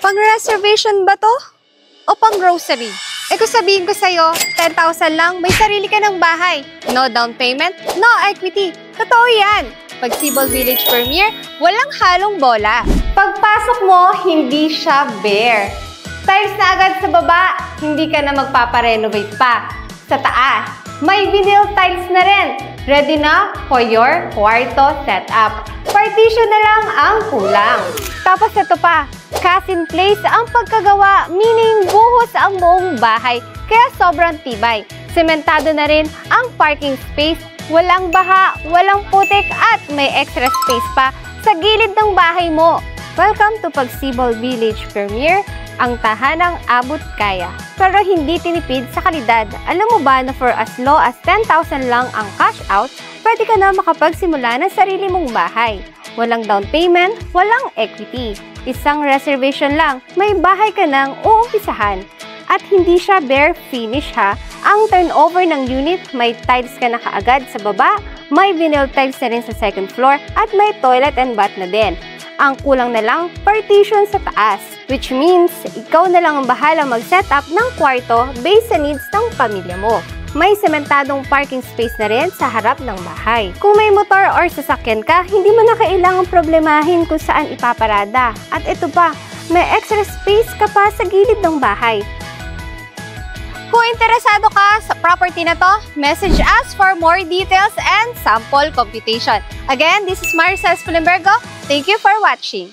Pang-reservation ba to? O pang-grocery? Kung sabihin ko sa'yo, 10,000 lang, may sarili ka ng bahay. No down payment, no equity. Totoo yan. Pag Cebol Village Premier, walang halong bola. Pagpasok mo, hindi siya bare. Tiles na agad sa baba, hindi ka na magpaparenovate pa. Sa taas, may vinyl tiles na rin. Ready na for your kwarto setup. Partition na lang ang kulang. Tapos ito pa, cast in place ang pagkagawa, meaning buhos ang buong bahay, kaya sobrang tibay. Sementado na rin ang parking space, walang baha, walang putik at may extra space pa sa gilid ng bahay mo. Welcome to Pag Cebol Village Premier, ang tahanang abot kaya. Pero hindi tinipid sa kalidad. Alam mo ba na for as low as 10,000 lang ang cash out, pwede ka na makapagsimula ng sarili mong bahay. Walang down payment, walang equity. Isang reservation lang, may bahay ka nang uumpisahan. At hindi siya bare finish ha. Ang turnover ng unit, may tiles ka na kaagad sa baba, may vinyl tiles na rin sa second floor, at may toilet and bath na din. Ang kulang na lang, partition sa taas. Which means, ikaw na lang ang bahala mag-set up ng kwarto based sa needs ng pamilya mo. May sementadong parking space na rin sa harap ng bahay. Kung may motor or sasakyan ka, hindi mo na kailangang problemahin kung saan ipaparada. At ito pa, may extra space ka pa sa gilid ng bahay. Kung interesado ka sa property na to, message us for more details and sample computation. Again, this is Maricel Spulenbergo. Thank you for watching.